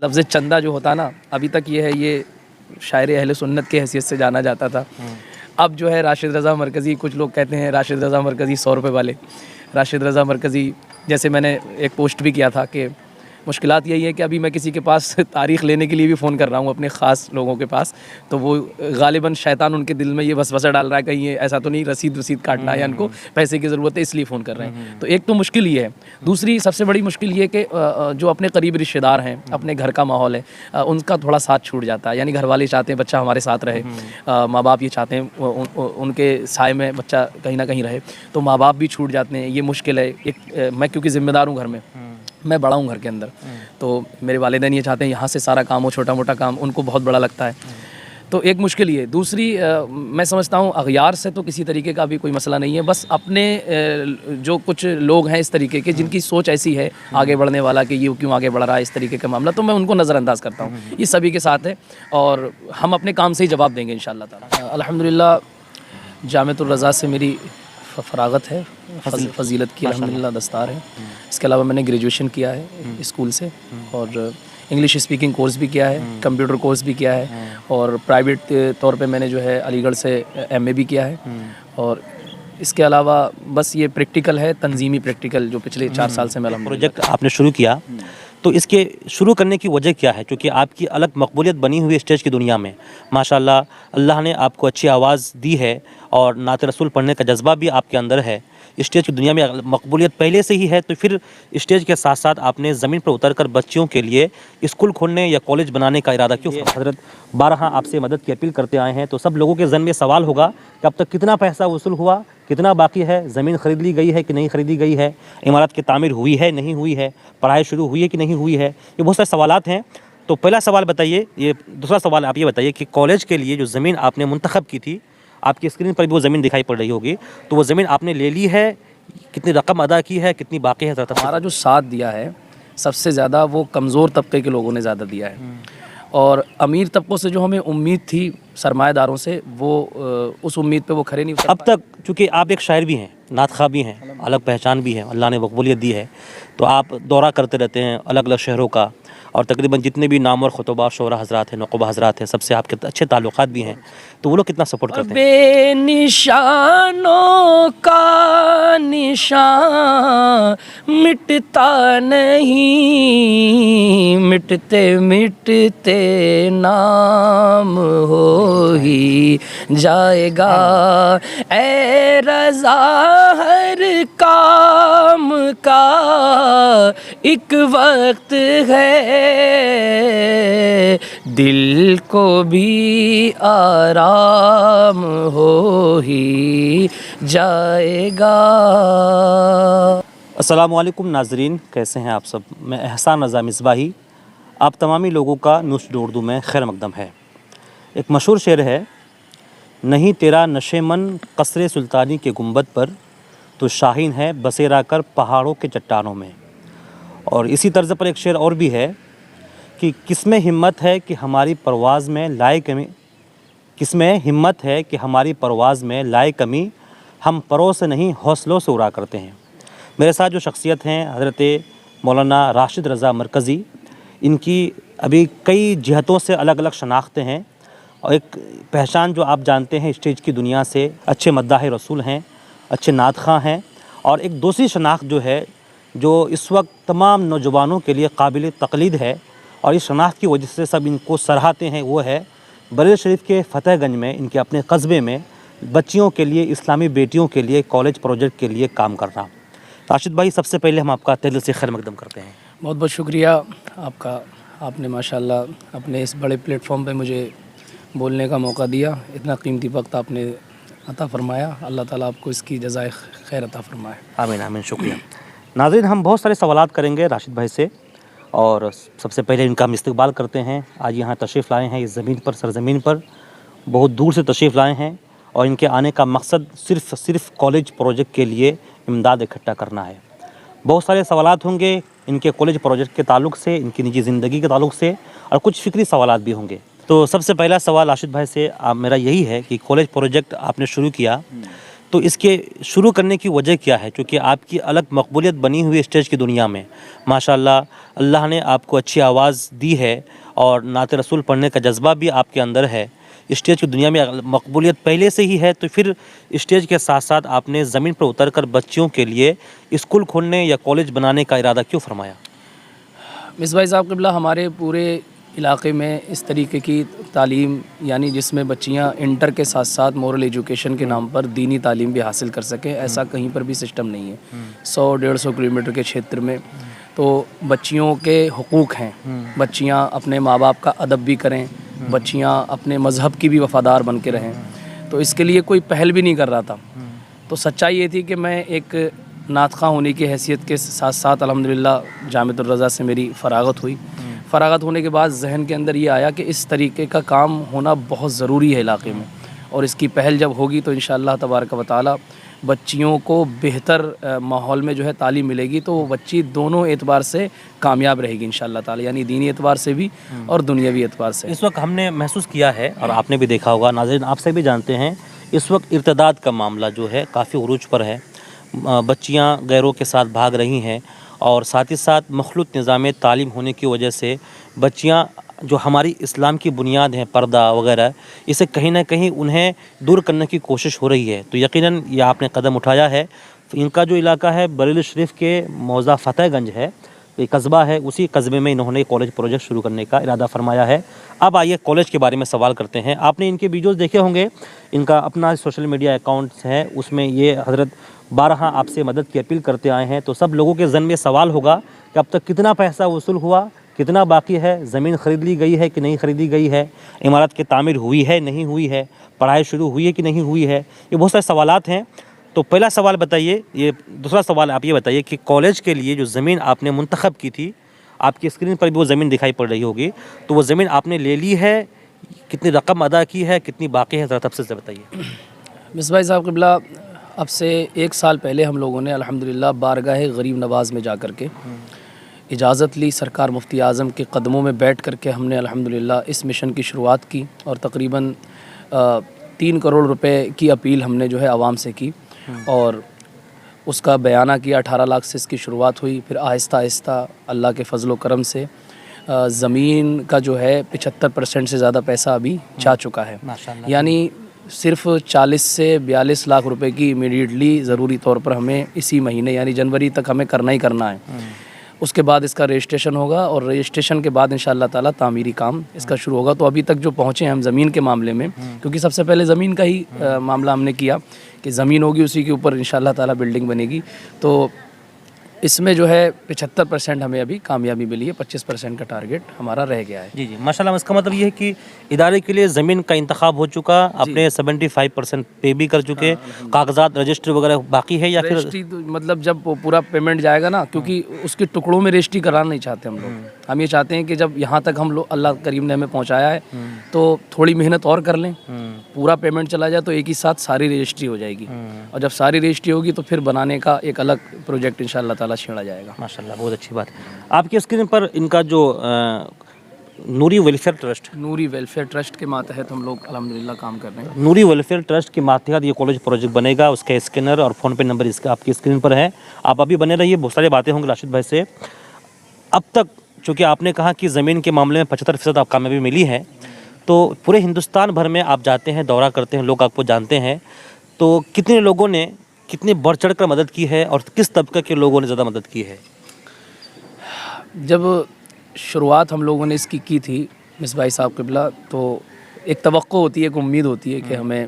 لفظ چندہ جو ہوتا نا ابھی تک یہ ہے، یہ شاعر اہل سنت کے حیثیت سے جانا جاتا تھا. اب جو ہے راشد رضا مرکزی، کچھ لوگ کہتے ہیں راشد رضا مرکزی 100 روپے والے. راشد رضا مرکزی جیسے میں نے ایک پوسٹ بھی کیا تھا کہ مشکلات یہی ہے کہ ابھی میں کسی کے پاس تاریخ لینے کے لیے بھی فون کر رہا ہوں اپنے خاص لوگوں کے پاس، تو وہ غالباً شیطان ان کے دل میں یہ وسوسہ ڈال رہا ہے کہیں یہ ایسا تو نہیں رسید کاٹنا ہے یا ان کو پیسے کی ضرورت ہے اس لیے فون کر رہے ہیں. تو ایک تو مشکل یہ ہے. دوسری سب سے بڑی مشکل یہ کہ جو اپنے قریب رشتہ دار ہیں، اپنے گھر کا ماحول ہے، ان کا تھوڑا ساتھ چھوٹ جاتا ہے. یعنی گھر والے چاہتے ہیں بچہ ہمارے ساتھ رہے، ماں باپ یہ چاہتے ہیں ان کے سائے میں بچہ کہیں نہ کہیں رہے، تو ماں باپ بھی چھوٹ جاتے ہیں. یہ مشکل ہے. میں کیونکہ ذمہ دار ہوں گھر میں، میں بڑا ہوں گھر کے اندر، تو میرے والدین یہ چاہتے ہیں یہاں سے سارا کام ہو، چھوٹا موٹا کام ان کو بہت بڑا لگتا ہے. تو ایک مشکل یہ. دوسری میں سمجھتا ہوں اغیار سے تو کسی طریقے کا بھی کوئی مسئلہ نہیں ہے، بس اپنے جو کچھ لوگ ہیں اس طریقے کے جن کی سوچ ایسی ہے آگے بڑھنے والا کہ یہ کیوں آگے بڑھ رہا ہے اس طریقے کا معاملہ، تو میں ان کو نظر انداز کرتا ہوں. یہ سبھی کے ساتھ ہے اور ہم اپنے کام سے ہی جواب دیں گے انشاءاللہ تعالی. الحمدللہ جامعۃ الرضا سے میری فراغت ہے، فضیلت کی الحمدللہ دستار ہے. اس کے علاوہ میں نے گریجویشن کیا ہے اسکول سے، اور انگلش اسپیکنگ کورس بھی کیا ہے، کمپیوٹر کورس بھی کیا ہے، اور پرائیویٹ طور پہ میں نے جو ہے علی گڑھ سے ایم اے بھی کیا ہے. اور اس کے علاوہ بس یہ پریکٹیکل ہے، تنظیمی پریکٹیکل جو پچھلے 4 سال سے میں پروجیکٹ آپ نے شروع کیا، تو اس کے شروع کرنے کی وجہ کیا ہے؟ کیونکہ آپ کی الگ مقبولیت بنی ہوئی اسٹیج کی دنیا میں، ماشاءاللہ اللہ نے آپ کو اچھی آواز دی ہے اور نعت رسول پڑھنے کا جذبہ بھی آپ کے اندر ہے. اسٹیج کی دنیا میں مقبولیت پہلے سے ہی ہے، تو پھر اسٹیج کے ساتھ ساتھ آپ نے زمین پر اتر کر بچیوں کے لیے اسکول کھولنے یا کالج بنانے کا ارادہ کیوں؟ حضرت بارہا آپ سے مدد کی اپیل کرتے آئے ہیں، تو سب لوگوں کے ذہن میں سوال ہوگا کہ اب تک کتنا پیسہ وصول ہوا، کتنا باقی ہے، زمین خرید لی گئی ہے کہ نہیں خریدی گئی ہے، عمارت کی تعمیر ہوئی ہے نہیں ہوئی ہے، پڑھائی شروع ہوئی ہے کہ نہیں ہوئی ہے. یہ بہت سارے سوالات ہیں. تو پہلا سوال بتائیے، یہ دوسرا سوال آپ یہ بتائیے کہ کالج کے لیے جو زمین آپ نے منتخب کی تھی، آپ کی اسکرین پر بھی وہ زمین دکھائی پڑ رہی ہوگی، تو وہ زمین آپ نے لے لی ہے؟ کتنی رقم ادا کی ہے، کتنی باقی ہے؟ ہمارا جو ساتھ دیا ہے سب سے زیادہ وہ کمزور طبقے کے لوگوں نے زیادہ دیا ہے، اور امیر طبقوں سے جو ہمیں امید تھی سرمایہ داروں سے، وہ اس امید پہ وہ کھڑے نہیں اتر اب تک. چونکہ آپ ایک شاعر بھی ہیں، نعت خواہ بھی ہیں، الگ پہچان بھی ہے، اللہ نے مقبولیت دی ہے، تو آپ دورہ کرتے رہتے ہیں الگ الگ شہروں کا، اور تقریباً جتنے بھی نامور خطبہ شعراء حضرات ہیں، نقبہ حضرات ہیں، سب سے آپ کے اچھے تعلقات بھی ہیں، تو وہ لوگ کتنا سپورٹ کرتے ہیں؟ بے نشانوں کا نشان مٹتا نہیں، مٹتے مٹتے نام ہو ہی جائے گا. اے رضا ہر کام کا ایک وقت ہے، دل کو بھی آرام ہو ہی جائے گا. السلام علیکم ناظرین، کیسے ہیں آپ سب؟ میں احسان رضا مصباحی آپ تمامی لوگوں کا نوش اردو میں خیر مقدم ہے. ایک مشہور شعر ہے، نہیں تیرا نشے من قصر سلطانی کے گنبد پر، تو شاہین ہے بسیرا کر پہاڑوں کے چٹانوں میں. اور اسی طرز پر ایک شعر اور بھی ہے کہ کس میں ہمت ہے کہ ہماری پرواز میں لائے کمی، کس میں ہمت ہے کہ ہماری پرواز میں لائے کمی، ہم پروں سے نہیں حوصلوں سے اڑا کرتے ہیں. میرے ساتھ جو شخصیت ہیں حضرت مولانا راشد رضا مرکزی، ان کی ابھی کئی جہتوں سے الگ الگ شناختیں ہیں، اور ایک پہچان جو آپ جانتے ہیں اسٹیج کی دنیا سے، اچھے مداح رسول ہیں، اچھے نعت خواں ہیں. اور ایک دوسری شناخت جو ہے جو اس وقت تمام نوجوانوں کے لیے قابل تقلید ہے، اور اس شناخت کی وجہ سے سب ان کو سراہتے ہیں، وہ ہے بریلی شریف کے فتح گنج میں ان کے اپنے قصبے میں بچیوں کے لیے، اسلامی بیٹیوں کے لیے کالج پروجیکٹ کے لیے کام کرنا. راشد بھائی، سب سے پہلے ہم آپ کا تہہ دل سے خیر مقدم کرتے ہیں. بہت بہت شکریہ آپ کا. آپ نے ماشاءاللہ اپنے اس بڑے پلیٹ فارم پہ مجھے بولنے کا موقع دیا، اتنا قیمتی وقت آپ نے عطا فرمایا. اللہ تعالیٰ آپ کو اس کی جزائے خیر عطا فرمائے. آمین آمین، شکریہ. ناظرین، ہم بہت سارے سوالات کریں گے راشد بھائی سے، اور سب سے پہلے ان کا ہم استقبال کرتے ہیں. آج یہاں تشریف لائے ہیں، اس زمین پر، سرزمین پر بہت دور سے تشریف لائے ہیں، اور ان کے آنے کا مقصد صرف کالج پروجیکٹ کے لیے امداد اکٹھا کرنا ہے. بہت سارے سوالات ہوں گے ان کے کالج پروجیکٹ کے تعلق سے، ان کی نجی زندگی کے تعلق سے، اور کچھ فکری سوالات بھی ہوں گے. تو سب سے پہلا سوال راشد بھائی سے میرا یہی ہے کہ کالج پروجیکٹ آپ نے شروع کیا، تو اس کے شروع کرنے کی وجہ کیا ہے؟ چونکہ آپ کی الگ مقبولیت بنی ہوئی اسٹیج کی دنیا میں، ماشاءاللہ اللہ نے آپ کو اچھی آواز دی ہے اور نعت رسول پڑھنے کا جذبہ بھی آپ کے اندر ہے، اسٹیج کی دنیا میں مقبولیت پہلے سے ہی ہے، تو پھر اسٹیج کے ساتھ ساتھ آپ نے زمین پر اتر کر بچیوں کے لیے اسکول کھولنے یا کالج بنانے کا ارادہ کیوں فرمایا؟ مصباح صاحب قبلہ، ہمارے پورے علاقے میں اس طریقے کی تعلیم، یعنی جس میں بچیاں انٹر کے ساتھ ساتھ مورل ایجوکیشن کے نام پر دینی تعلیم بھی حاصل کر سکیں، ایسا کہیں پر بھی سسٹم نہیں ہے 100-150 کلومیٹر کے چھیتر میں۔ تو بچیوں کے حقوق ہیں، بچیاں اپنے ماں باپ کا ادب بھی کریں، بچیاں اپنے مذہب کی بھی وفادار بن کے رہیں، تو اس کے لیے کوئی پہل بھی نہیں کر رہا تھا۔ تو سچائی یہ تھی کہ میں ایک نعت خواں ہونے کی حیثیت کے ساتھ ساتھ الحمدللہ جامعۃ الرضا سے میری فراغت ہوئی۔ فراغت ہونے کے بعد ذہن کے اندر یہ آیا کہ اس طریقے کا کام ہونا بہت ضروری ہے علاقے میں، اور اس کی پہل جب ہوگی تو انشاءاللہ تبارک و تعالی بچیوں کو بہتر ماحول میں جو ہے تعلیم ملے گی، تو وہ بچی دونوں اعتبار سے کامیاب رہے گی انشاءاللہ تعالی، یعنی دینی اعتبار سے بھی اور دنیاوی اعتبار سے۔ اس وقت ہم نے محسوس کیا ہے اور آپ نے بھی دیکھا ہوگا، ناظرین آپ سے بھی جانتے ہیں، اس وقت ارتداد کا معاملہ جو ہے کافی عروج پر ہے، بچیاں غیروں کے ساتھ بھاگ رہی ہیں، اور ساتھ ہی ساتھ مخلوط نظام تعلیم ہونے کی وجہ سے بچیاں جو ہماری اسلام کی بنیاد ہیں، پردہ وغیرہ، اسے کہیں نہ کہیں انہیں دور کرنے کی کوشش ہو رہی ہے۔ تو یقیناً یہ آپ نے قدم اٹھایا ہے۔ ان کا جو علاقہ ہے بریلی شریف کے موضع فتح گنج ہے، یہ قصبہ ہے، اسی قصبے میں انہوں نے کالج پروجیکٹ شروع کرنے کا ارادہ فرمایا ہے۔ اب آئیے کالج کے بارے میں سوال کرتے ہیں۔ آپ نے ان کے ویڈیوز دیکھے ہوں گے، ان کا اپنا سوشل میڈیا اکاؤنٹس ہے، اس میں یہ حضرت بارہا آپ سے مدد کی اپیل کرتے آئے ہیں۔ تو سب لوگوں کے ذہن میں سوال ہوگا کہ اب تک کتنا پیسہ وصول ہوا، کتنا باقی ہے، زمین خرید لی گئی ہے کہ نہیں خریدی گئی ہے، عمارت کی تعمیر ہوئی ہے نہیں ہوئی ہے، پڑھائی شروع ہوئی ہے کہ نہیں ہوئی ہے، یہ بہت سارے سوالات ہیں۔ تو پہلا سوال بتائیے، یہ دوسرا سوال آپ یہ بتائیے کہ کالج کے لیے جو زمین آپ نے منتخب کی تھی، آپ کی اسکرین پر بھی وہ زمین دکھائی پڑ رہی ہوگی، تو وہ زمین آپ نے لے لی ہے، کتنی رقم ادا کی ہے، کتنی باقی ہے، ذرا تفصیل سے بتائیے۔ مصباح صاحب قبلہ، اب سے 1 سال پہلے ہم لوگوں نے الحمدللہ بارگاہ غریب نواز میں جا کر کے اجازت لی، سرکار مفتی اعظم کے قدموں میں بیٹھ کر کے ہم نے الحمدللہ اس مشن کی شروعات کی، اور تقریباً 3 کروڑ روپے کی اپیل ہم نے جو ہے عوام سے کی، اور اس کا بیانہ کیا۔ 18 لاکھ سے اس کی شروعات ہوئی، پھر آہستہ آہستہ اللہ کے فضل و کرم سے زمین کا جو ہے 75% سے زیادہ پیسہ ابھی جا چکا ہے، یعنی صرف 40 سے 42 لاکھ روپے کی امیڈیٹلی ضروری طور پر ہمیں اسی مہینے یعنی جنوری تک ہمیں کرنا ہی کرنا ہے۔ اس کے بعد اس کا رجسٹریشن ہوگا، اور رجسٹریشن کے بعد انشاءاللہ تعالی تعمیری کام اس کا شروع ہوگا۔ تو ابھی تک جو پہنچے ہیں ہم زمین کے معاملے میں، کیونکہ سب سے پہلے زمین کا ہی معاملہ ہم نے کیا کہ زمین ہوگی اسی کے اوپر انشاءاللہ تعالی بلڈنگ بنے گی، تو اس میں جو ہے 75% ہمیں ابھی کامیابی ملی ہے، 25% کا ٹارگیٹ ہمارا رہ گیا ہے۔ جی جی ماشاءاللہ، اس کا مطلب یہ ہے کہ ادارے کے لیے زمین کا انتخاب ہو چکا، اپنے 75% پے بھی کر چکے، کاغذات رجسٹر وغیرہ باقی ہے یا پھر رجسٹری مطلب جب پورا پیمنٹ جائے گا نا، کیونکہ اس کے ٹکڑوں میں رجسٹری کرانا نہیں چاہتے ہم لوگ، ہم یہ چاہتے ہیں کہ جب یہاں تک ہم لوگ اللہ کریم نے ہمیں پہنچایا ہے تو تھوڑی محنت اور کر لیں، پورا پیمنٹ چلا جائے تو ایک ہی ساتھ ساری رجسٹری ہو جائے گی، اور جب ساری رجسٹری ہوگی تو پھر بنانے کا ایک الگ پروجیکٹ انشاءاللہ تعالی چھیڑا جائے گا۔ ماشاءاللہ بہت اچھی بات۔ آپ کی اسکرین پر ان کا جو نوری ویلفیئر ٹرسٹ، نوری ویلفیئر ٹرسٹ کے ماتحت ہم لوگ الحمدللہ کام کر رہے ہیں۔ نوری ویلفیئر ٹرسٹ کے ماتحت یہ کالج پروجیکٹ بنے گا، اس کا اسکینر اور فون پے نمبر اس کا آپ کی اسکرین پر ہے، آپ ابھی بنے رہیے، بہت ساری باتیں ہوں گی راشد بھائی سے۔ اب تک چونکہ آپ نے کہا کہ زمین کے معاملے میں 75% آپ کامیابی ملی ہے، تو پورے ہندوستان بھر میں آپ جاتے ہیں، دورہ کرتے ہیں، لوگ آپ کو جانتے ہیں، تو کتنے لوگوں نے کتنی بڑھ چڑھ کر مدد کی ہے اور کس طبقے کے لوگوں نے زیادہ مدد کی ہے؟ جب شروعات ہم لوگوں نے اس کی تھی مصباح صاحب قبلہ، تو ایک توقع ہوتی ہے، ایک امید ہوتی ہے کہ ہمیں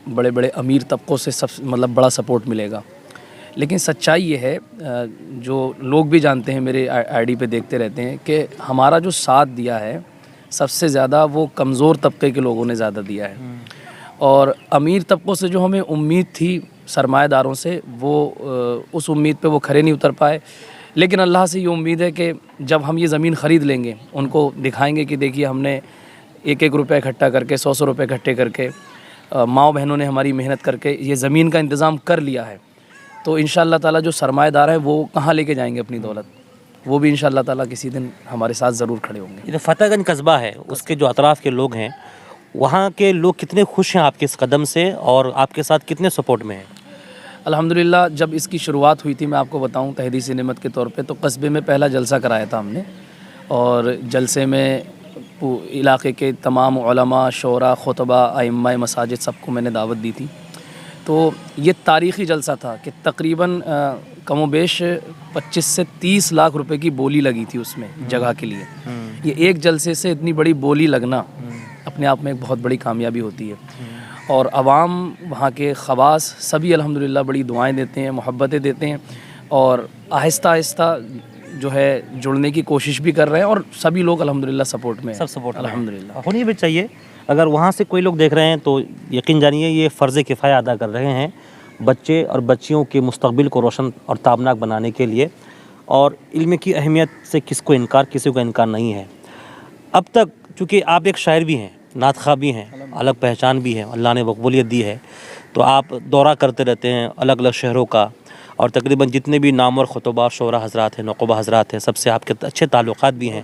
بڑے بڑے امیر طبقوں سے مطلب بڑا سپورٹ ملے گا، لیکن سچائی یہ ہے، جو لوگ بھی جانتے ہیں، میرے آئی ڈی پہ دیکھتے رہتے ہیں، کہ ہمارا جو ساتھ دیا ہے سب سے زیادہ وہ کمزور طبقے کے لوگوں نے زیادہ دیا ہے، اور امیر طبقوں سے جو ہمیں امید تھی سرمایہ داروں سے، وہ اس امید پہ وہ کھرے نہیں اتر پائے، لیکن اللہ سے یہ امید ہے کہ جب ہم یہ زمین خرید لیں گے، ان کو دکھائیں گے کہ دیکھیے ہم نے 1-1 روپے اکٹھا کر کے، 100 روپے اکٹھے کر کے، ماؤں بہنوں نے ہماری محنت کر کے یہ زمین کا انتظام کر لیا ہے، تو انشاءاللہ تعالیٰ جو سرمایہ دار ہیں وہ کہاں لے کے جائیں گے اپنی دولت، وہ بھی انشاءاللہ تعالیٰ کسی دن ہمارے ساتھ ضرور کھڑے ہوں گے۔ یہ فتح گنج قصبہ ہے، اس کے جو اطراف کے لوگ ہیں وہاں کے لوگ کتنے خوش ہیں آپ کے اس قدم سے اور آپ کے ساتھ کتنے سپورٹ میں ہیں؟ الحمدللہ جب اس کی شروعات ہوئی تھی میں آپ کو بتاؤں تحدیث نعمت کے طور پہ تو قصبے میں پہلا جلسہ کرایا تھا ہم نے، اور جلسے میں علاقے کے تمام علماء، شعراء، خطبہ، ائمہ مساجد سب کو میں نے دعوت دی تھی۔ تو یہ تاریخی جلسہ تھا کہ تقریباً کم و بیش 25 سے 30 لاکھ روپے کی بولی لگی تھی اس میں جگہ کے لیے۔ یہ ایک جلسے سے اتنی بڑی بولی لگنا اپنے آپ میں ایک بہت بڑی کامیابی ہوتی ہے، اور عوام وہاں کے خواص سبھی الحمدللہ بڑی دعائیں دیتے ہیں، محبتیں دیتے ہیں، اور آہستہ آہستہ جو ہے جڑنے کی کوشش بھی کر رہے ہیں، اور سبھی لوگ الحمدللہ سپورٹ میں ہیں۔ سب سپورٹ الحمدللہ ہونی بھی چاہیے۔ اگر وہاں سے کوئی لوگ دیکھ رہے ہیں تو یقین جانیے یہ فرض کفایہ ادا کر رہے ہیں بچے اور بچیوں کے مستقبل کو روشن اور تابناک بنانے کے لیے، اور علم کی اہمیت سے کسی کو انکار نہیں ہے۔ اب تک چونکہ آپ ایک شاعر بھی ہیں، نعت خواہ بھی ہیں، الگ پہچان بھی ہے، اللہ نے مقبولیت دی ہے، تو آپ دورہ کرتے رہتے ہیں الگ الگ شہروں کا، اور تقریباً جتنے بھی نامور خطبہ شعراء حضرات ہیں، نقبہ حضرات ہیں، سب سے آپ کے اچھے تعلقات بھی ہیں،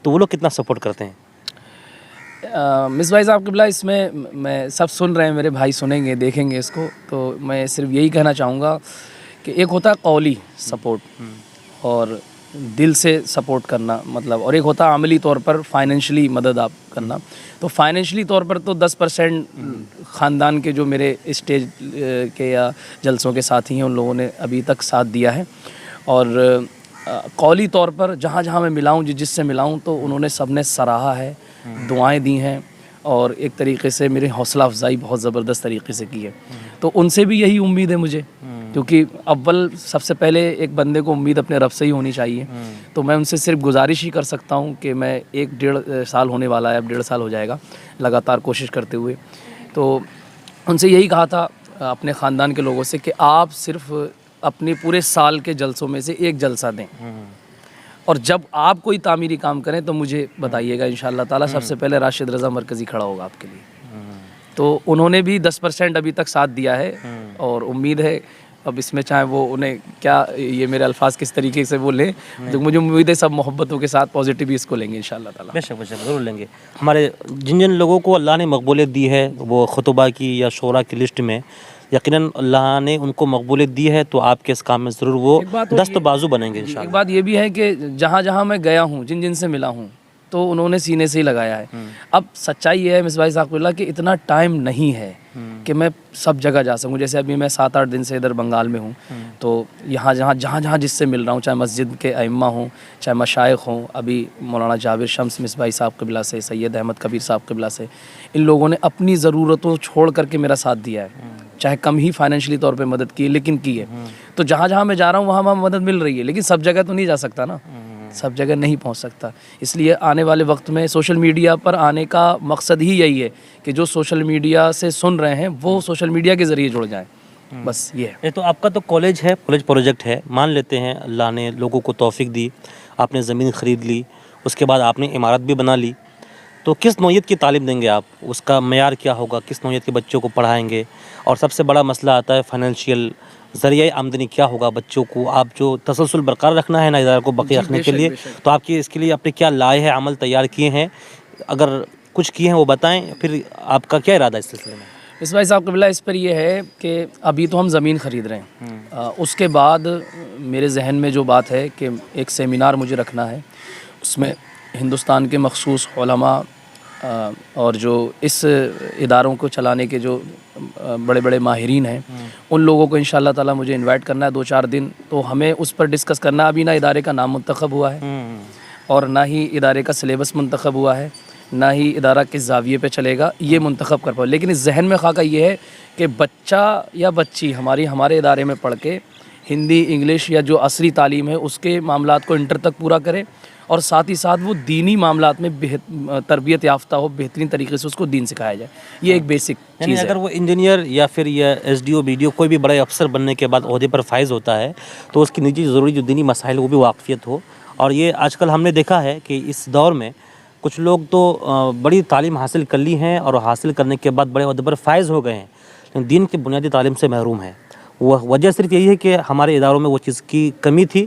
تو وہ لوگ کتنا سپورٹ کرتے ہیں؟ مصباح صاحب قبلہ، اس میں سب سن رہے ہیں، میرے بھائی سنیں گے، دیکھیں گے اس کو، تو میں صرف یہی کہنا چاہوں گا کہ ایک ہوتا ہے قولی سپورٹ اور دل سے سپورٹ کرنا، مطلب، اور ایک ہوتا ہے عملی طور پر فائنینشلی مدد آپ کرنا۔ تو فائنینشلی طور پر تو 10% خاندان کے جو میرے اسٹیج کے یا جلسوں کے ساتھی ہیں ان لوگوں نے ابھی تک ساتھ دیا ہے، اور قولی طور پر جہاں جہاں میں ملا ہوں، جس سے ملا ہوں، تو انہوں نے سب نے سراہا ہے، دعائیں دی ہیں، اور ایک طریقے سے میری حوصلہ افزائی بہت زبردست طریقے سے کی ہے۔ تو ان سے بھی یہی امید ہے مجھے، کیونکہ اول سب سے پہلے ایک بندے کو امید اپنے رب سے ہی ہونی چاہیے۔ تو میں ان سے صرف گزارش ہی کر سکتا ہوں کہ میں 1-1.5 سال ہونے والا ہے، اب 1.5 سال ہو جائے گا لگاتار کوشش کرتے ہوئے، تو ان سے یہی کہا تھا اپنے خاندان کے لوگوں سے کہ آپ صرف اپنے پورے سال کے جلسوں میں سے ایک جلسہ دیں، اور جب آپ کوئی تعمیری کام کریں تو مجھے بتائیے گا، انشاءاللہ تعالیٰ سب سے پہلے راشد رضا مرکزی کھڑا ہوگا آپ کے لیے۔ تو انہوں نے بھی 10% ابھی تک ساتھ دیا ہے، اور امید ہے اب اس میں چاہے وہ انہیں کیا یہ میرے الفاظ کس طریقے سے وہ لیں، جو مجھے امید ہے سب محبتوں کے ساتھ پازیٹیو اس کو لیں گے انشاءاللہ تعالیٰ۔ بے شک ضرور لیں گے۔ ہمارے جن لوگوں کو اللہ نے مقبولیت دی ہے وہ خطبہ کی یا شعراء کی لسٹ میں، یقیناً اللہ نے ان کو مقبولیت دی ہے، تو آپ کے اس کام میں ضرور وہ دست بازو بنیں گے انشاءاللہ۔ ایک بات یہ بھی ہے کہ جہاں جہاں میں گیا ہوں، جن سے ملا ہوں، تو انہوں نے سینے سے ہی لگایا ہے۔ اب سچائی یہ ہے مصباح صاحب اللہ کہ اتنا ٹائم نہیں ہے کہ میں سب جگہ جا سکوں۔ جیسے ابھی میں 7-8 دن سے ادھر بنگال میں ہوں، تو جہاں جس سے مل رہا ہوں، چاہے مسجد کے ائمہ ہوں، چاہے مشائخ ہوں، ابھی مولانا جابر شمس مصباحی صاحب قبلہ سے، سید احمد کبیر صاحب قبلہ سے، ان لوگوں نے اپنی ضرورتوں چھوڑ کر کے میرا ساتھ دیا ہے، چاہے کم ہی فائنینشلی طور پہ مدد کی لیکن کی ہے۔ تو جہاں جہاں میں جا رہا ہوں وہاں مدد مل رہی ہے، لیکن سب جگہ تو نہیں جا سکتا نا، سب جگہ نہیں پہنچ سکتا۔ اس لیے آنے والے وقت میں سوشل میڈیا پر آنے کا مقصد ہی یہی ہے کہ جو سوشل میڈیا سے سن رہے ہیں وہ سوشل میڈیا کے ذریعے جڑ جائیں، بس یہ ہے۔ تو آپ کا تو کالج پروجیکٹ ہے، مان لیتے ہیں اللہ نے لوگوں کو توفیق دی، آپ نے زمین خرید لی، اس کے بعد آپ نے عمارت بھی بنا لی، تو کس نوعیت کی تعلیم دیں گے آپ؟ اس کا معیار کیا ہوگا؟ کس نوعیت کے بچوں کو پڑھائیں گے؟ اور سب سے بڑا مسئلہ آتا ہے فائنینشیل، ذریعہ آمدنی کیا ہوگا بچوں کو؟ آپ جو تسلسل برقرار رکھنا ہے نا ادارے کو بقیہ رکھنے کے لیے، تو آپ کی اس کے لیے آپ نے کیا لائے ہیں، عمل تیار کیے ہیں؟ اگر کچھ کیے ہیں وہ بتائیں، پھر آپ کا کیا ارادہ ہے اس سلسلے میں؟ مصباح صاحب قبلہ اس پر یہ ہے کہ ابھی تو ہم زمین خرید رہے ہیں، اس کے بعد میرے ذہن میں جو بات ہے کہ ایک سیمینار مجھے رکھنا ہے، اس میں ہندوستان کے مخصوص علماء اور جو اس اداروں کو چلانے کے جو بڑے بڑے ماہرین ہیں ان لوگوں کو انشاءاللہ تعالیٰ مجھے انوائٹ کرنا ہے 2-4 دن، تو ہمیں اس پر ڈسکس کرنا ہے۔ ابھی نہ ادارے کا نام منتخب ہوا ہے، اور نہ ہی ادارے کا سلیبس منتخب ہوا ہے، نہ ہی ادارہ کس زاویے پہ چلے گا یہ منتخب کر پاؤ، لیکن اس ذہن میں خاکہ یہ ہے کہ بچہ یا بچی ہمارے ادارے میں پڑھ کے ہندی، انگلش یا جو عصری تعلیم ہے اس کے معاملات کو انٹر تک پورا کرے، اور ساتھ ہی ساتھ وہ دینی معاملات میں تربیت یافتہ ہو، بہترین طریقے سے اس کو دین سکھایا جائے۔ یہ ایک بیسک یعنی چیز ہے۔ اگر وہ انجینئر یا پھر یہ SDO BDO کوئی بھی بڑے افسر بننے کے بعد عہدے پر فائز ہوتا ہے تو اس کی نجی ضروری جو دینی مسائل وہ بھی واقفیت ہو، اور یہ آج کل ہم نے دیکھا ہے کہ اس دور میں کچھ لوگ تو بڑی تعلیم حاصل کر لی ہیں اور حاصل کرنے کے بعد بڑے عہدے پر فائز ہو گئے ہیں، لیکن دین کی بنیادی تعلیم سے محروم ہیں۔ وہ وجہ صرف یہی ہے کہ ہمارے اداروں میں وہ چیز کی کمی تھی،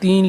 3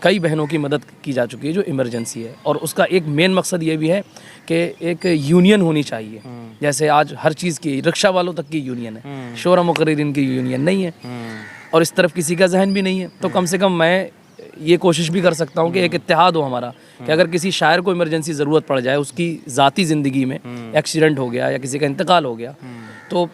کئی بہنوں کی مدد کی جا چکی ہے جو ایمرجنسی ہے، اور اس کا ایک مین مقصد یہ بھی ہے کہ ایک یونین ہونی چاہیے. جیسے آج ہر چیز کی رکشہ والوں تک کی یونین ہے، شعراء مقررین کی یونین نہیں ہے، اور اس طرف کسی کا ذہن بھی نہیں ہے. تو کم سے کم میں یہ کوشش بھی کر سکتا ہوں کہ ایک اتحاد ہو ہمارا، کہ اگر کسی شاعر کو ایمرجنسی ضرورت پڑ جائے، اس کی ذاتی زندگی میں ایکسیڈنٹ ہو گیا یا کسی کا انتقال ہو گیا، تو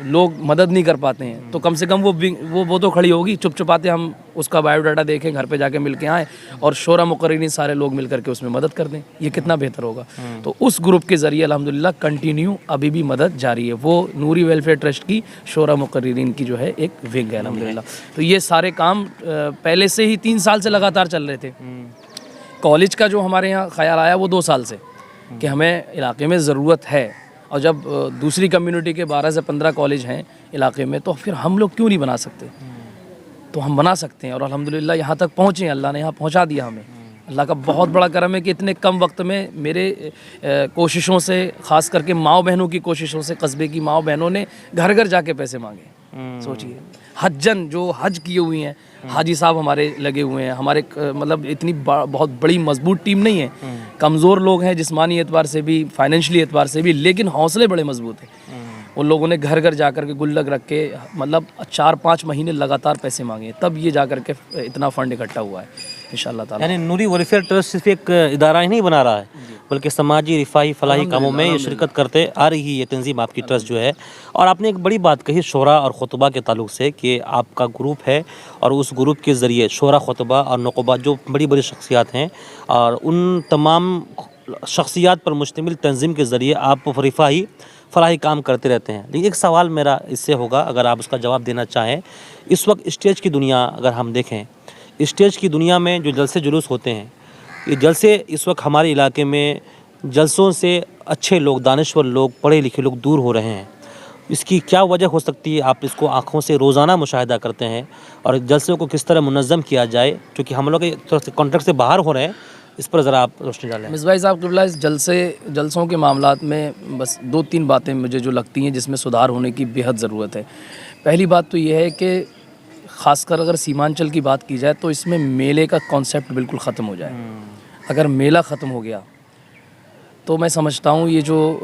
لوگ مدد نہیں کر پاتے ہیں، تو کم سے کم وہ تو کھڑی ہوگی، چپ چپاتے ہم اس کا بایو ڈاٹا دیکھیں، گھر پہ جا کے مل کے آئیں، اور شعراء مقررین سارے لوگ مل کر کے اس میں مدد کر دیں. یہ کتنا بہتر ہوگا. تو اس گروپ کے ذریعے الحمدللہ کنٹینیو ابھی بھی مدد جاری ہے. وہ نوری ویلفیئر ٹرسٹ کی شعراء مقررین کی جو ہے ایک ونگ ہے الحمدللہ. تو یہ سارے کام پہلے سے ہی 3 سال سے لگاتار چل رہے تھے. کالج کا جو ہمارے یہاں خیال آیا وہ 2 سال سے، کہ ہمیں علاقے میں ضرورت ہے، اور جب دوسری کمیونٹی کے 12 سے 15 کالج ہیں علاقے میں، تو پھر ہم لوگ کیوں نہیں بنا سکتے؟ تو ہم بنا سکتے ہیں، اور الحمدللہ یہاں تک پہنچے ہیں، اللہ نے یہاں پہنچا دیا ہمیں. اللہ کا بہت بڑا کرم ہے کہ اتنے کم وقت میں میرے کوششوں سے، خاص کر کے ماؤں بہنوں کی کوششوں سے، قصبے کی ماؤں بہنوں نے گھر گھر جا کے پیسے مانگے. سوچیے، حجن جو حج کیے ہوئی ہیں، حاجی صاحب ہمارے لگے ہوئے ہیں، ہمارے مطلب اتنی بہت بڑی مضبوط ٹیم نہیں ہے، کمزور لوگ ہیں جسمانی اعتبار سے بھی، فائنینشلی اعتبار سے بھی، لیکن حوصلے بڑے مضبوط ہیں. ان لوگوں نے گھر گھر جا کر کے گلک رکھ کے مطلب 4-5 مہینے لگاتار پیسے مانگے، تب یہ جا کر کے اتنا فنڈ اکٹھا ہوا ہے انشاءاللہ تعالی. یعنی نوری ویلفیئر ٹرسٹ صرف ایک ادارہ ہی نہیں بنا رہا ہے، بلکہ سماجی رفاہی فلاحی کاموں میں یہ شرکت کرتے آ رہی یہ تنظیم آپ کی ٹرسٹ جو ہے. اور آپ نے ایک بڑی بات کہی شعراء اور خطبہ کے تعلق سے، کہ آپ کا گروپ ہے، اور اس گروپ کے ذریعے شعراء، خطبہ اور نقبہ جو بڑی بڑی شخصیات ہیں، اور ان تمام شخصیات پر مشتمل تنظیم کے ذریعے آپ رفاہی فلاحی کام کرتے رہتے ہیں. لیکن ایک سوال میرا اس سے ہوگا، اگر آپ اس کا جواب دینا چاہیں. اس وقت اسٹیج کی دنیا اگر ہم دیکھیں، اسٹیج کی دنیا میں جو جلسے جلوس ہوتے ہیں، یہ جلسے اس وقت ہمارے علاقے میں جلسوں سے اچھے لوگ، دانشور لوگ، پڑھے لکھے لوگ دور ہو رہے ہیں. اس کی کیا وجہ ہو سکتی ہے؟ آپ اس کو آنکھوں سے روزانہ مشاہدہ کرتے ہیں، اور جلسوں کو کس طرح منظم کیا جائے، کیونکہ ہم لوگ کانٹریکٹ سے باہر ہو رہے ہیں، اس پر ذرا آپ روشنی ڈالیں. مصباح صاحب قبلہ، اس جلسوں کے معاملات میں بس 2-3 باتیں مجھے جو لگتی ہیں جس میں سدھار ہونے کی بےحد ضرورت ہے. پہلی بات تو یہ ہے کہ خاص کر اگر سیمانچل کی بات کی جائے تو اس میں میلے کا کانسیپٹ بالکل ختم ہو جائے. اگر میلہ ختم ہو گیا تو میں سمجھتا ہوں یہ جو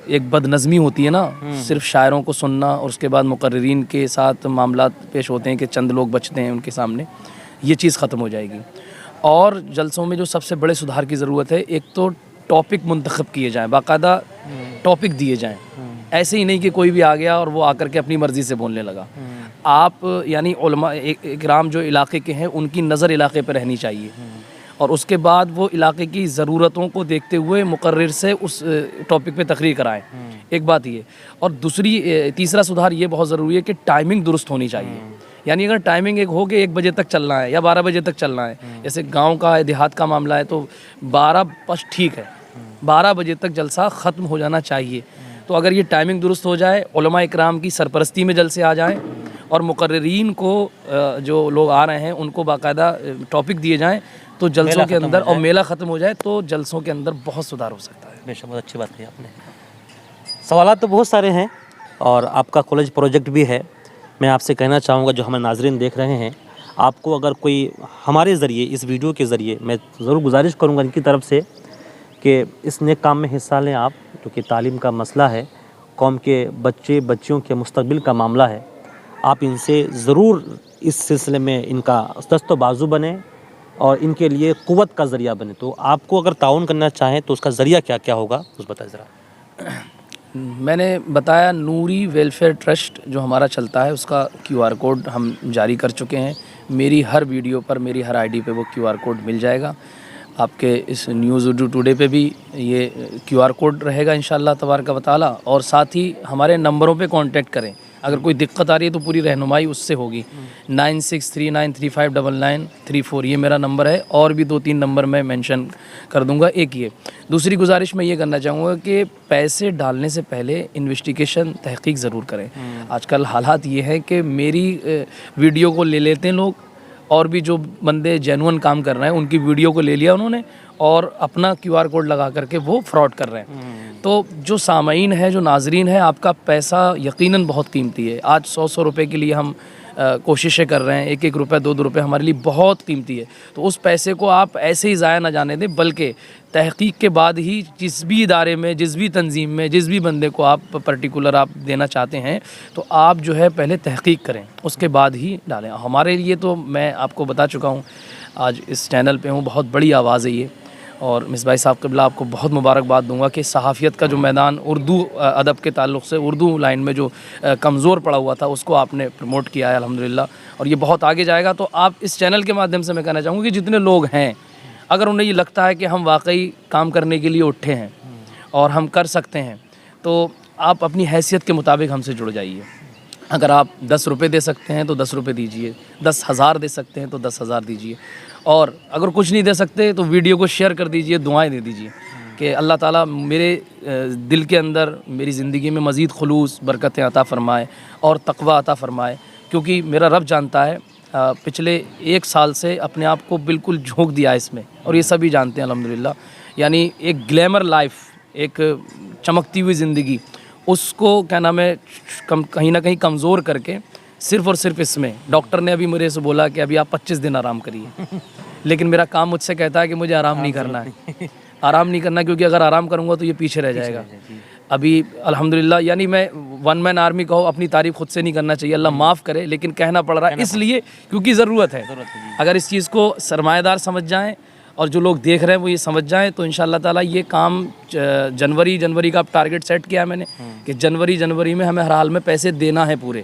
ایک بد نظمی ہوتی ہے نا، صرف شاعروں کو سننا اور اس کے بعد مقررین کے ساتھ معاملات پیش ہوتے ہیں کہ چند لوگ بچتے ہیں ان کے سامنے، یہ چیز ختم ہو جائے گی. اور جلسوں میں جو سب سے بڑے سدھار کی ضرورت ہے، ایک تو ٹاپک منتخب کیے جائیں، باقاعدہ ٹاپک دیے جائیں. ایسے ہی نہیں کہ کوئی بھی آ گیا اور وہ آ کر کے اپنی مرضی سے بولنے لگا. آپ یعنی علماء اکرام جو علاقے کے ہیں ان کی نظر علاقے پہ رہنی چاہیے، اور اس کے بعد وہ علاقے کی ضرورتوں کو دیکھتے ہوئے مقرر سے اس ٹاپک پہ تقریر کرائیں. ایک بات یہ، اور تیسرا سدھار یہ بہت ضروری ہے کہ ٹائمنگ درست ہونی چاہیے. یعنی اگر ٹائمنگ ایک ہو کہ 1 بجے تک چلنا ہے یا 12 بجے تک چلنا ہے، جیسے گاؤں کا دیہات کا معاملہ ہے تو 12 بس ٹھیک ہے، 12 بجے تک جلسہ ختم ہو جانا چاہیے. تو اگر یہ ٹائمنگ درست ہو جائے، علماء اکرام کی سرپرستی میں جلسے آ جائیں، اور مقررین کو جو لوگ آ رہے ہیں ان کو باقاعدہ ٹاپک دیے جائیں، تو جلسوں کے اندر اور میلہ ختم ہو جائے تو جلسوں کے اندر بہت سدھار ہو سکتا ہے. بے شک بہت اچھی بات کہی آپ نے. سوالات تو بہت سارے ہیں، اور آپ کا کالج پروجیکٹ بھی ہے. میں آپ سے کہنا چاہوں گا جو ہمیں ناظرین دیکھ رہے ہیں، آپ کو اگر کوئی ہمارے ذریعے، اس ویڈیو کے ذریعے، میں ضرور گزارش کروں گا ان کی طرف سے کہ اس نیک کام میں حصہ لیں آپ، کیونکہ تعلیم کا مسئلہ ہے، قوم کے بچیوں کے مستقبل کا معاملہ ہے. آپ ان سے ضرور اس سلسلے میں ان کا دست و بازو بنیں اور ان کے لیے قوت کا ذریعہ بنیں. تو آپ کو اگر تعاون کرنا چاہیں تو اس کا ذریعہ کیا کیا ہوگا، اس بتائیں ذرا. میں نے بتایا نوری ویلفیئر ٹرسٹ جو ہمارا چلتا ہے اس کا QR کوڈ ہم جاری کر چکے ہیں. میری ہر ویڈیو پر، میری ہر ID پہ وہ QR کوڈ مل جائے گا. آپ کے اس نیوز اردو ٹوڈے پہ بھی یہ QR کوڈ رہے گا انشاءاللہ تبارک و تعالی. اور ساتھ ہی ہمارے نمبروں پہ کانٹیکٹ کریں، اگر کوئی دقت آ رہی ہے تو پوری رہنمائی اس سے ہوگی. 9639359934 یہ میرا نمبر ہے، اور بھی 2-3 نمبر میں مینشن کر دوں گا. ایک یہ دوسری گزارش میں یہ کرنا چاہوں گا کہ پیسے ڈالنے سے پہلے انویسٹیگیشن، تحقیق ضرور کریں. آج کل حالات یہ ہے کہ میری ویڈیو کو لے لیتے ہیں لوگ، اور بھی جو بندے جینون کام کر رہے ہیں ان کی ویڈیو کو لے لیا انہوں نے اور اپنا QR کوڈ لگا کر کے وہ فراڈ کر رہے ہیں. تو جو سامعین ہیں، جو ناظرین ہیں، آپ کا پیسہ یقیناً بہت قیمتی ہے. آج 100 روپے کے لیے ہم کوششیں کر رہے ہیں. ایک ایک روپے 2 روپے ہمارے لیے بہت قیمتی ہے. تو اس پیسے کو آپ ایسے ہی ضائع نہ جانے دیں, بلکہ تحقیق کے بعد ہی جس بھی ادارے میں, جس بھی تنظیم میں, جس بھی بندے کو آپ پرٹیکولر آپ دینا چاہتے ہیں تو آپ جو ہے پہلے تحقیق کریں, اس کے بعد ہی ڈالیں. ہمارے لیے تو میں آپ کو بتا چکا ہوں, آج اس چینل پہ ہوں, بہت بڑی آواز ہے یہ. اور مصباحی صاحب قبلہ آپ کو بہت مبارکباد دوں گا کہ صحافیت کا جو میدان اردو ادب کے تعلق سے, اردو لائن میں جو کمزور پڑا ہوا تھا, اس کو آپ نے پروموٹ کیا ہے الحمدللہ, اور یہ بہت آگے جائے گا. تو آپ اس چینل کے مادھیم سے میں کہنا چاہوں گا کہ جتنے لوگ ہیں, اگر انہیں یہ لگتا ہے کہ ہم واقعی کام کرنے کے لیے اٹھے ہیں اور ہم کر سکتے ہیں, تو آپ اپنی حیثیت کے مطابق ہم سے جڑ جائیے. اگر آپ 10 روپے دے سکتے ہیں تو 10 روپے دیجیے, 10,000 دے سکتے ہیں تو 10,000 دیجیے, اور اگر کچھ نہیں دے سکتے تو ویڈیو کو شیئر کر دیجیے, دعائیں دے دیجیے کہ اللہ تعالیٰ میرے دل کے اندر, میری زندگی میں مزید خلوص, برکتیں عطا فرمائے اور تقوی عطا فرمائے. کیونکہ میرا رب جانتا ہے, پچھلے 1 سال سے اپنے آپ کو بالکل جھونک دیا اس میں, اور یہ سبھی جانتے ہیں الحمدللہ. یعنی ایک گلیمر لائف, ایک چمکتی ہوئی زندگی, اس کو کیا نام ہے کہیں نہ کہیں کمزور کر کے صرف اور صرف اس میں, ڈاکٹر نے ابھی میرے سے بولا کہ ابھی آپ 25 دن آرام کریے, لیکن میرا کام مجھ سے کہتا ہے کہ مجھے آرام نہیں کرنا ہے, آرام نہیں کرنا, کیونکہ اگر آرام کروں گا تو یہ پیچھے رہ جائے گا. ابھی الحمدللہ, یعنی میں 1 مین آرمی کہو, اپنی تعریف خود سے نہیں کرنا چاہیے, اللہ معاف کرے, لیکن کہنا پڑ رہا ہے اس لیے کیونکہ ضرورت ہے. اگر اس چیز کو سرمایہ دار سمجھ جائیں اور جو لوگ دیکھ رہے ہیں وہ یہ سمجھ جائیں تو انشاءاللہ تعالیٰ یہ کام جنوری کا ٹارگٹ سیٹ کیا ہے میں نے کہ جنوری میں ہمیں ہر حال میں پیسے دینا ہے پورے,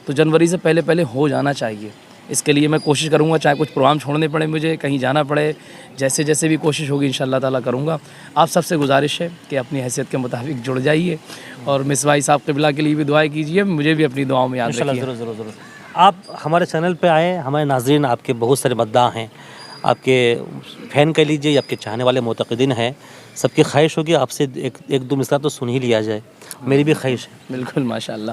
تو جنوری سے پہلے ہو جانا چاہیے. اس کے لیے میں کوشش کروں گا, چاہے کچھ پروگرام چھوڑنے پڑے, مجھے کہیں جانا پڑے, جیسے بھی کوشش ہوگی انشاءاللہ تعالیٰ کروں گا. آپ سب سے گزارش ہے کہ اپنی حیثیت کے مطابق جڑ جائیے, اور مصباحی صاحب قبلہ کے لیے بھی دعائیں کیجیے, مجھے بھی اپنی دعاؤں میں یاد رکھیے. ضرور. آپ ہمارے چینل پہ آئے, ہمارے ناظرین آپ کے بہت سارے مداح ہیں, آپ کے فین کہہ لیجیے یا آپ کے چاہنے والے معتقدین ہیں, سب کی خواہش ہوگی آپ سے ایک دو مصرع تو سن ہی لیا جائے, میری بھی خواہش ہے. بالکل ماشاءاللہ.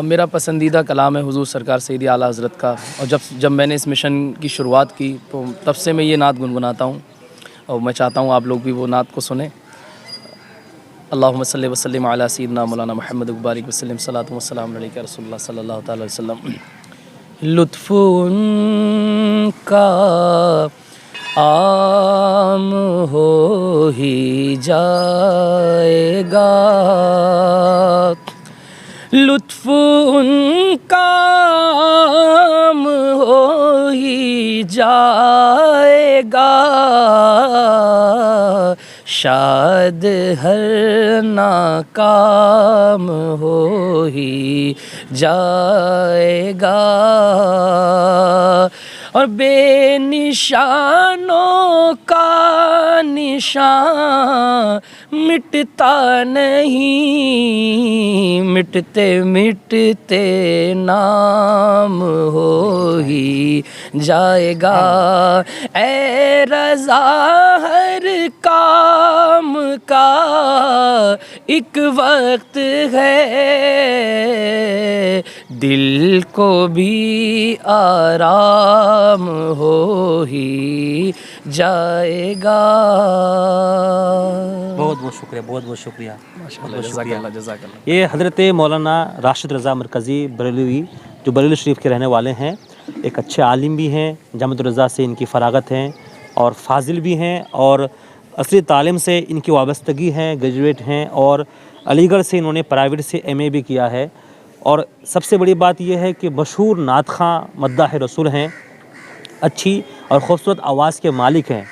میرا پسندیدہ کلام ہے حضور سرکار سیدی اعلیٰ حضرت کا, اور جب میں نے اس مشن کی شروعات کی تو تب سے میں یہ نعت گنگناتا ہوں, اور میں چاہتا ہوں آپ لوگ بھی وہ نعت کو سنیں. اللہم صلی وسلم علی سیدنا مولانا محمد وبارک وسلم, صلاۃ و سلام علیک رسول اللہ صلی اللہ تعالی وسلم. لطف ان کا عام ہو ہی جائے گا, لطف ان کا عام ہو ہی جائے گا, شاید ہر ناکام ہو ہی جائے گا, اور بے نشانوں کا نشان مٹتا نہیں, مٹتے مٹتے نام ہو ہی جائے گا. اے رضا ہر کام کا ایک وقت ہے, دل کو بھی آرام ہو ہی جائے گا. بہت شکریہ, بہت شکریہ. جزاک اللہ. یہ حضرت مولانا راشد رضا مرکزی بریلوی جو بریلی شریف کے رہنے والے ہیں, ایک اچھے عالم بھی ہیں, جامعۃ الرضا سے ان کی فراغت ہیں, اور فاضل بھی ہیں, اور اصلی تعلیم سے ان کی وابستگی ہیں, گریجویٹ ہیں, اور علی گڑھ سے انہوں نے پرائیویٹ سے ایم اے بھی کیا ہے. اور سب سے بڑی بات یہ ہے کہ مشہور نعت خواں مداح رسول ہیں, اچھی اور خوبصورت آواز کے مالک ہیں,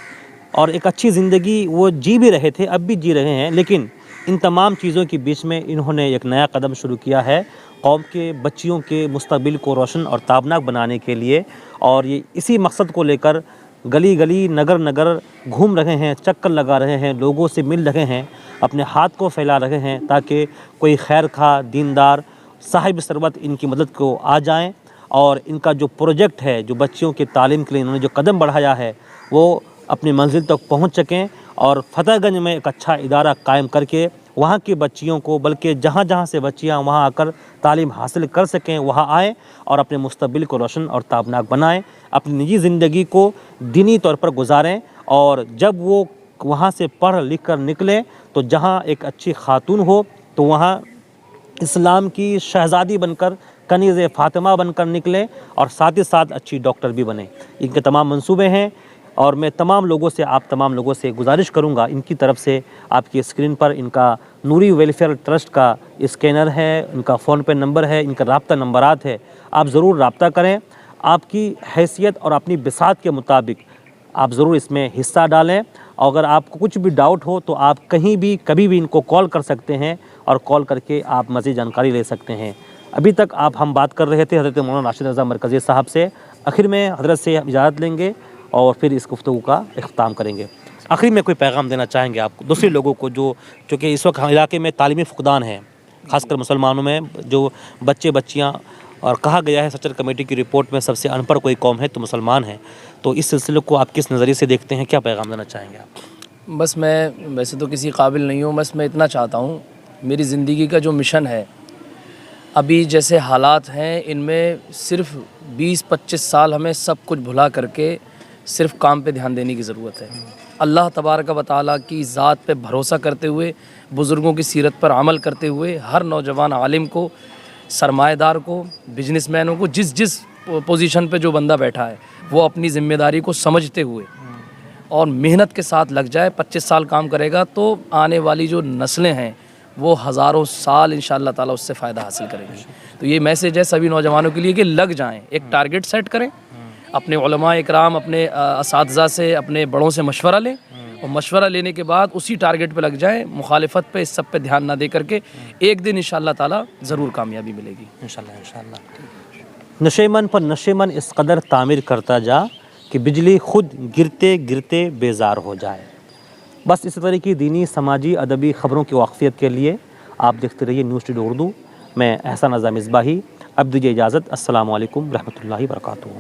اور ایک اچھی زندگی وہ جی بھی رہے تھے, اب بھی جی رہے ہیں. لیکن ان تمام چیزوں کے بیچ میں انہوں نے ایک نیا قدم شروع کیا ہے قوم کے بچیوں کے مستقبل کو روشن اور تابناک بنانے کے لیے, اور یہ اسی مقصد کو لے کر گلی گلی نگر نگر گھوم رہے ہیں, چکر لگا رہے ہیں, لوگوں سے مل رہے ہیں, اپنے ہاتھ کو پھیلا رہے ہیں تاکہ کوئی خیر خواہ دیندار صاحب ثروت ان کی مدد کو آ جائیں, اور ان کا جو پروجیکٹ ہے, جو بچیوں کی تعلیم کے لیے انہوں نے جو قدم بڑھایا ہے, وہ اپنی منزل تک پہنچ سکیں, اور فتح گنج میں ایک اچھا ادارہ قائم کر کے وہاں کی بچیوں کو, بلکہ جہاں جہاں سے بچیاں وہاں آ کر تعلیم حاصل کر سکیں, وہاں آئیں اور اپنے مستقبل کو روشن اور تابناک بنائیں, اپنی نجی زندگی کو دینی طور پر گزاریں, اور جب وہ وہاں سے پڑھ لکھ کر نکلیں تو جہاں ایک اچھی خاتون ہو تو وہاں اسلام کی شہزادی بن کر کنیز فاطمہ بن کر نکلیں اور ساتھ ہی ساتھ اچھی ڈاکٹر بھی بنیں. ان کے تمام منصوبے ہیں اور میں تمام لوگوں سے آپ تمام لوگوں سے گزارش کروں گا، ان کی طرف سے آپ کی اسکرین پر ان کا نوری ویلفیئر ٹرسٹ کا اسکینر ہے، ان کا فون پے نمبر ہے، ان کا رابطہ نمبرات ہے. آپ ضرور رابطہ کریں. آپ کی حیثیت اور اپنی بساط کے مطابق آپ ضرور اس میں حصہ ڈالیں. اور اگر آپ کو کچھ بھی ڈاؤٹ ہو تو آپ کہیں بھی کبھی بھی ان کو کال کر سکتے ہیں اور کال کر کے آپ مزید جانکاری لے سکتے ہیں. ابھی تک ہم بات کر رہے تھے حضرت مولانا راشد رضا مرکزی صاحب سے. آخر میں حضرت سے اجازت لیں گے اور پھر اس گفتگو کا اختتام کریں گے. آخر میں کوئی پیغام دینا چاہیں گے آپ کو دوسرے لوگوں کو جو چونکہ اس وقت علاقے میں تعلیمی فقدان ہے، خاص کر مسلمانوں میں جو بچے بچیاں، اور کہا گیا ہے سچر کمیٹی کی رپورٹ میں سب سے ان پڑھ کوئی قوم ہے تو مسلمان ہیں، تو اس سلسلے کو آپ کس نظریے سے دیکھتے ہیں؟ کیا پیغام دینا چاہیں گے آپ؟ بس میں ویسے تو کسی قابل نہیں ہوں، بس میں اتنا چاہتا ہوں، میری زندگی کا جو مشن ہے، ابھی جیسے حالات ہیں ان میں صرف 20-25 سال ہمیں سب کچھ بھلا کر کے صرف کام پہ دھیان دینے کی ضرورت ہے. اللہ تبارک و تعالیٰ کی ذات پہ بھروسہ کرتے ہوئے، بزرگوں کی سیرت پر عمل کرتے ہوئے، ہر نوجوان عالم کو، سرمایہ دار کو، بزنس مینوں کو، جس پوزیشن پہ جو بندہ بیٹھا ہے وہ اپنی ذمہ داری کو سمجھتے ہوئے اور محنت کے ساتھ لگ جائے. 25 سال کام کرے گا تو آنے والی جو نسلیں ہیں وہ ہزاروں سال انشاءاللہ تعالیٰ اس سے فائدہ حاصل کریں گی. تو یہ میسیج ہے سبھی نوجوانوں کے لیے کہ لگ جائیں، ایک ٹارگٹ سیٹ کریں، اپنے علماء اکرام، اپنے اساتذہ سے، اپنے بڑوں سے مشورہ لیں اور مشورہ لینے کے بعد اسی ٹارگٹ پہ لگ جائیں. مخالفت پہ، اس سب پہ دھیان نہ دے کر کے ایک دن انشاءاللہ تعالیٰ ضرور کامیابی ملے گی. انشاءاللہ. نشیمن پر نشیمن اس قدر تعمیر کرتا جا کہ بجلی خود گرتے گرتے بیزار ہو جائے. بس اس طرح کی دینی، سماجی، ادبی خبروں کی واقفیت کے لیے آپ دیکھتے رہیے نیوز ٹوڈے اردو. میں احسان رضا مصباحی اب دیجیے اجازت. السلام علیکم ورحمۃ اللہ وبرکاتہ.